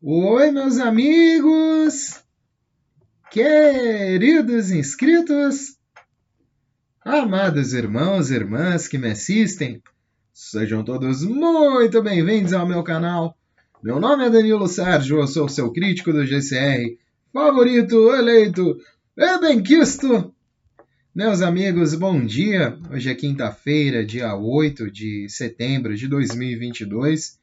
Oi, meus amigos, queridos inscritos, amados irmãos e irmãs que me assistem, sejam todos muito bem-vindos ao meu canal. Meu nome é Danilo Sérgio, eu sou seu crítico do GCR, favorito, eleito e benquisto. Meus amigos, bom dia. Hoje é quinta-feira, dia 8 de setembro de 2022.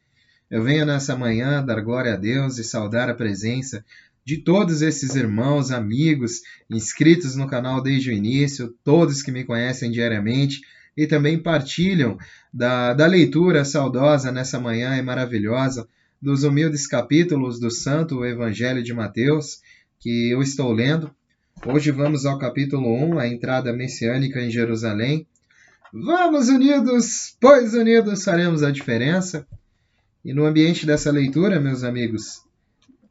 Eu venho nessa manhã dar glória a Deus e saudar a presença de todos esses irmãos, amigos, inscritos no canal desde o início, todos que me conhecem diariamente e também partilham da leitura saudosa nessa manhã e maravilhosa dos humildes capítulos do Santo Evangelho de Mateus, que eu estou lendo. Hoje vamos ao capítulo 1, a entrada messiânica em Jerusalém. Vamos unidos, pois unidos faremos a diferença. E no ambiente dessa leitura, meus amigos,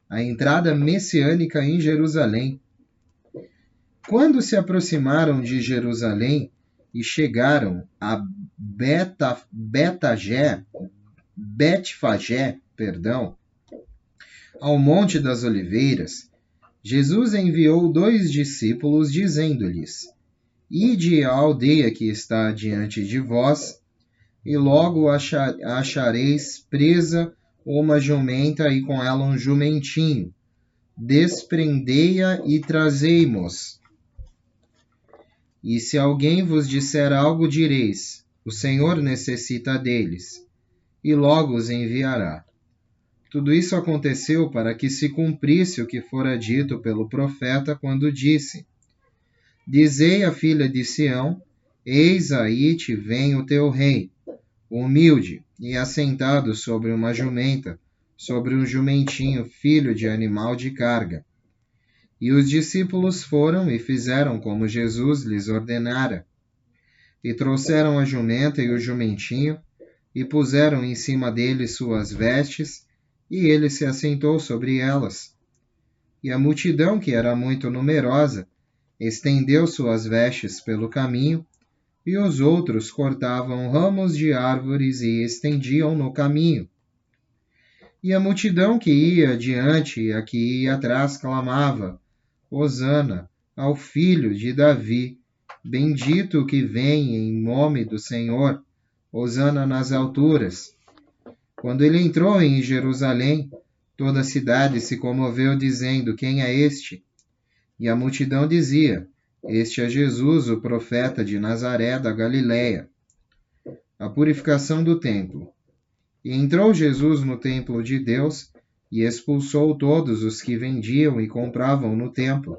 a entrada messiânica em Jerusalém. Quando se aproximaram de Jerusalém e chegaram a Betfagé, ao Monte das Oliveiras, Jesus enviou 2 discípulos, dizendo-lhes: Ide à aldeia que está diante de vós, e logo achareis presa uma jumenta e com ela um jumentinho. Desprendei-a e trazei-mos. E se alguém vos disser algo, direis: o Senhor necessita deles, e logo os enviará. Tudo isso aconteceu para que se cumprisse o que fora dito pelo profeta quando disse: Dizei à filha de Sião: Eis aí te vem o teu rei, humilde e assentado sobre uma jumenta, sobre um jumentinho, filho de animal de carga. E os discípulos foram e fizeram como Jesus lhes ordenara. E trouxeram a jumenta e o jumentinho, e puseram em cima dele suas vestes, e ele se assentou sobre elas. E a multidão, que era muito numerosa, estendeu suas vestes pelo caminho, e os outros cortavam ramos de árvores e estendiam no caminho. E a multidão que ia adiante e a que ia atrás clamava: Hosana ao filho de Davi, bendito o que vem em nome do Senhor, Hosana nas alturas. Quando ele entrou em Jerusalém, toda a cidade se comoveu, dizendo: Quem é este? E a multidão dizia: Este é Jesus, o profeta de Nazaré da Galiléia. A purificação do templo. E entrou Jesus no templo de Deus e expulsou todos os que vendiam e compravam no templo,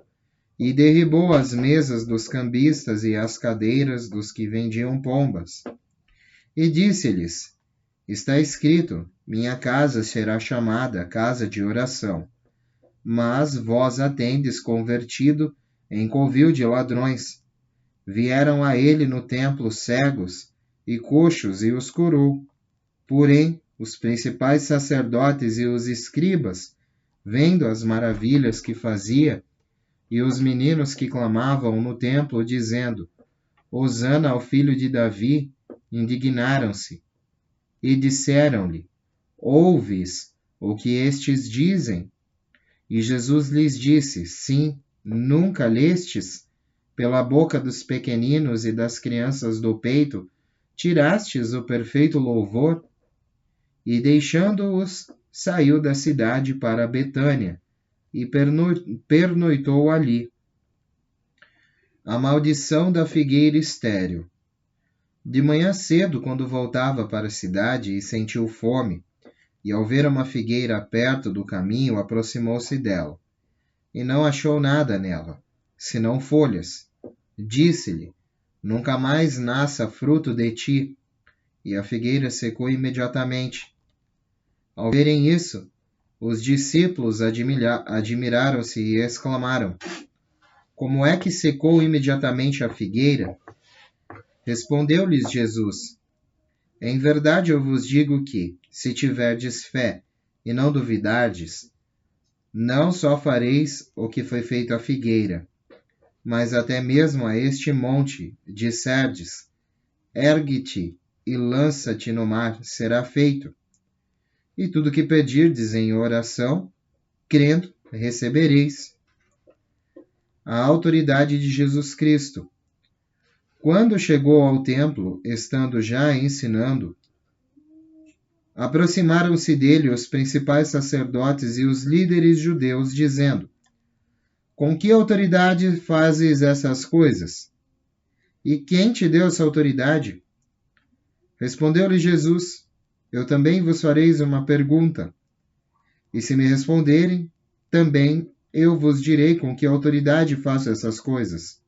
e derribou as mesas dos cambistas e as cadeiras dos que vendiam pombas. E disse-lhes: Está escrito: Minha casa será chamada casa de oração. Mas vós a tendes convertido em covil de ladrões. Vieram a ele no templo cegos e coxos e os curou. Porém, os principais sacerdotes e os escribas, vendo as maravilhas que fazia, e os meninos que clamavam no templo, dizendo: Hosana ao filho de Davi, indignaram-se. E disseram-lhe: Ouves o que estes dizem? E Jesus lhes disse: Sim, nunca lestes? Pela boca dos pequeninos e das crianças do peito, tirastes o perfeito louvor? E deixando-os, saiu da cidade para Betânia, e pernoitou ali. A maldição da figueira estéril. De manhã cedo, quando voltava para a cidade e sentiu fome, e ao ver uma figueira perto do caminho, aproximou-se dela, e não achou nada nela, senão folhas. Disse-lhe: Nunca mais nasça fruto de ti. E a figueira secou imediatamente. Ao verem isso, os discípulos admiraram-se e exclamaram: Como é que secou imediatamente a figueira? Respondeu-lhes Jesus: Em verdade eu vos digo que, se tiverdes fé e não duvidardes, não só fareis o que foi feito à figueira, mas até mesmo a este monte, disserdes: Ergue-te e lança-te no mar, será feito. E tudo que pedirdes em oração, crendo, recebereis a autoridade de Jesus Cristo. Quando chegou ao templo, estando já ensinando, aproximaram-se dele os principais sacerdotes e os líderes judeus, dizendo: Com que autoridade fazes essas coisas? E quem te deu essa autoridade? Respondeu-lhe Jesus: Eu também vos fareis uma pergunta. E se me responderem, também eu vos direi com que autoridade faço essas coisas.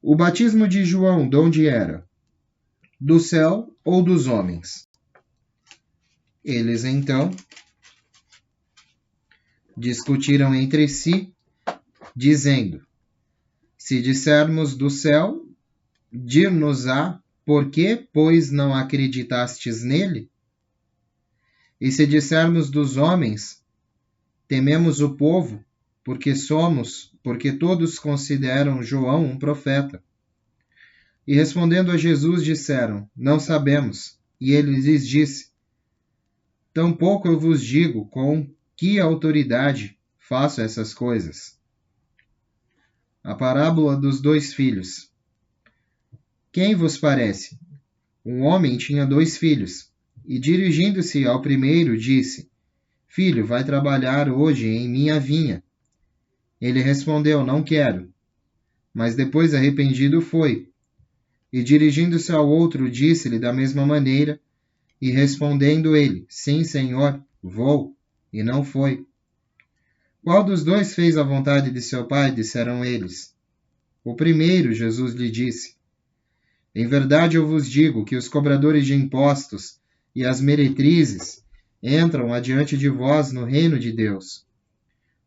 O batismo de João, de onde era? Do céu ou dos homens? Eles então discutiram entre si, dizendo: Se dissermos do céu, dir-nos-á, por que, pois, não acreditastes nele? E se dissermos dos homens, tememos o povo, porque todos consideram João um profeta. E respondendo a Jesus, disseram: Não sabemos. E ele lhes disse: Tampouco eu vos digo com que autoridade faço essas coisas. A parábola dos 2 filhos. Quem vos parece? Um homem tinha 2 filhos, e dirigindo-se ao primeiro, disse: Filho, vai trabalhar hoje em minha vinha. Ele respondeu: Não quero. Mas depois, arrependido, foi. E dirigindo-se ao outro, disse-lhe da mesma maneira, e respondendo ele: Sim, Senhor, vou. E não foi. Qual dos 2 fez a vontade de seu pai? Disseram eles. O primeiro, Jesus lhe disse. Em verdade eu vos digo que os cobradores de impostos e as meretrizes entram adiante de vós no reino de Deus.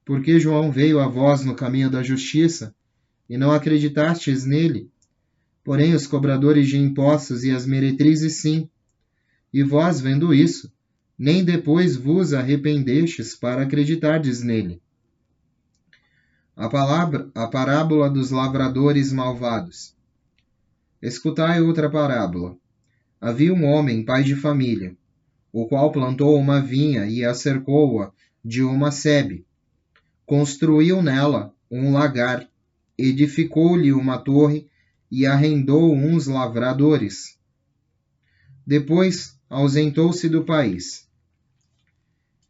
Porque João veio a vós no caminho da justiça, e não acreditastes nele. Porém os cobradores de impostos e as meretrizes sim. E vós, vendo isso, nem depois vos arrependestes para acreditardes nele. A parábola dos lavradores malvados. Escutai outra parábola. Havia um homem, pai de família, o qual plantou uma vinha e a cercou-a de uma sebe. Construiu nela um lagar, edificou-lhe uma torre e arrendou uns lavradores. Depois ausentou-se do país.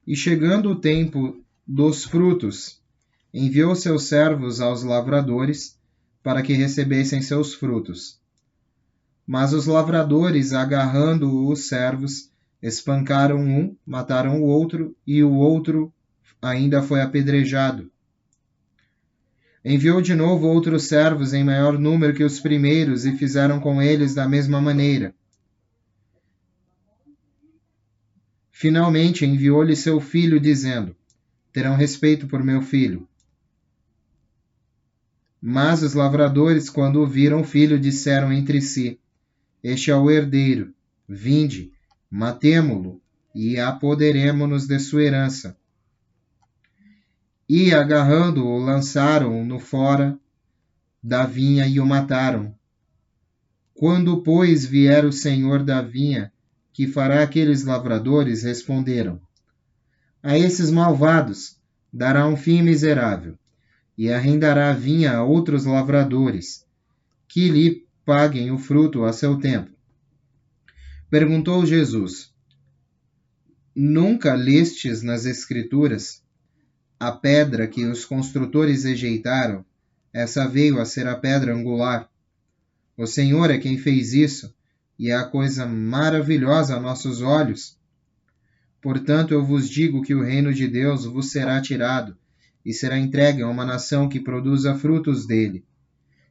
E chegando o tempo dos frutos, enviou seus servos aos lavradores para que recebessem seus frutos. Mas os lavradores, agarrando os servos, espancaram um, mataram o outro, e o outro ainda foi apedrejado. Enviou de novo outros servos em maior número que os primeiros, e fizeram com eles da mesma maneira. Finalmente enviou-lhe seu filho, dizendo: Terão respeito por meu filho. Mas os lavradores, quando viram o filho, disseram entre si: Este é o herdeiro. Vinde, matemo-lo e apoderemo-nos de sua herança. E, agarrando-o, lançaram-no fora da vinha e o mataram. Quando, pois, vier o senhor da vinha, que fará aqueles lavradores? Responderam: A esses malvados dará um fim miserável, e arrendará a vinha a outros lavradores, que lhe paguem o fruto a seu tempo. Perguntou Jesus: Nunca lestes nas Escrituras? A pedra que os construtores rejeitaram, essa veio a ser a pedra angular. O Senhor é quem fez isso, e é a coisa maravilhosa a nossos olhos. Portanto, eu vos digo que o reino de Deus vos será tirado, e será entregue a uma nação que produza frutos dele.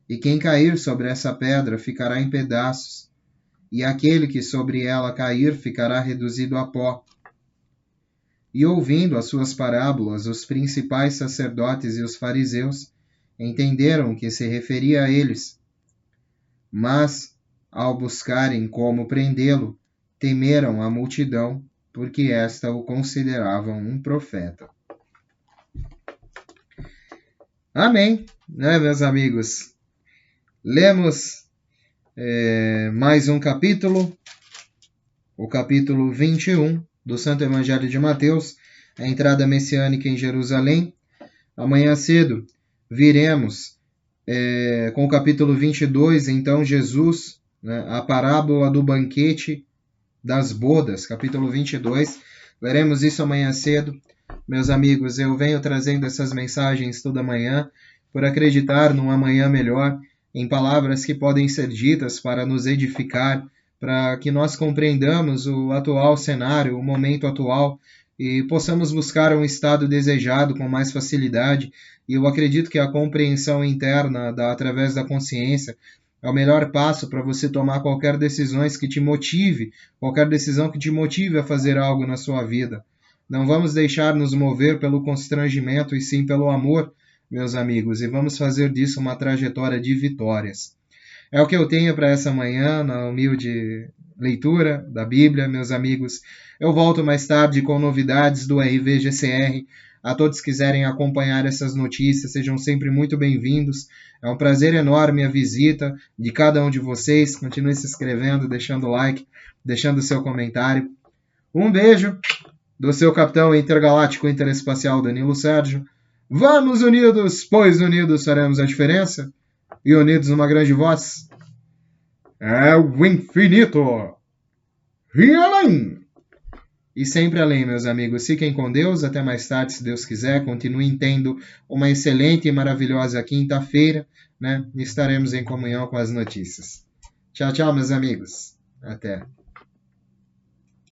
E quem cair sobre essa pedra ficará em pedaços, e aquele que sobre ela cair ficará reduzido a pó. E ouvindo as suas parábolas, os principais sacerdotes e os fariseus entenderam que se referia a eles. Mas, ao buscarem como prendê-lo, temeram a multidão, porque esta o consideravam um profeta. Amém, né, meus amigos? Lemos mais um capítulo, o capítulo 21 do Santo Evangelho de Mateus. a entrada messiânica em Jerusalém. Amanhã cedo viremos com o capítulo 22, então Jesus, né, a parábola do banquete das bodas, capítulo 22. Veremos isso amanhã cedo. Meus amigos, eu venho trazendo essas mensagens toda manhã por acreditar num amanhã melhor, em palavras que podem ser ditas para nos edificar, para que nós compreendamos o atual cenário, o momento atual, e possamos buscar um estado desejado com mais facilidade. E eu acredito que a compreensão interna, através da consciência, é o melhor passo para você tomar qualquer decisão que te motive, qualquer decisão que te motive a fazer algo na sua vida. Não vamos deixar nos mover pelo constrangimento e sim pelo amor, meus amigos, e vamos fazer disso uma trajetória de vitórias. É o que eu tenho para essa manhã, na humilde leitura da Bíblia, meus amigos. Eu volto mais tarde com novidades do RVGCR. A todos que quiserem acompanhar essas notícias, sejam sempre muito bem-vindos. É um prazer enorme a visita de cada um de vocês. Continue se inscrevendo, deixando like, deixando seu comentário. Um beijo do seu capitão intergaláctico interespacial Danilo Sérgio. Vamos unidos, pois unidos faremos a diferença. E unidos numa grande voz, é o infinito e além. E sempre além, meus amigos. Fiquem com Deus. Até mais tarde, se Deus quiser. Continuem tendo uma excelente e maravilhosa quinta-feira, né? E estaremos em comunhão com as notícias. Tchau, tchau, meus amigos. Até.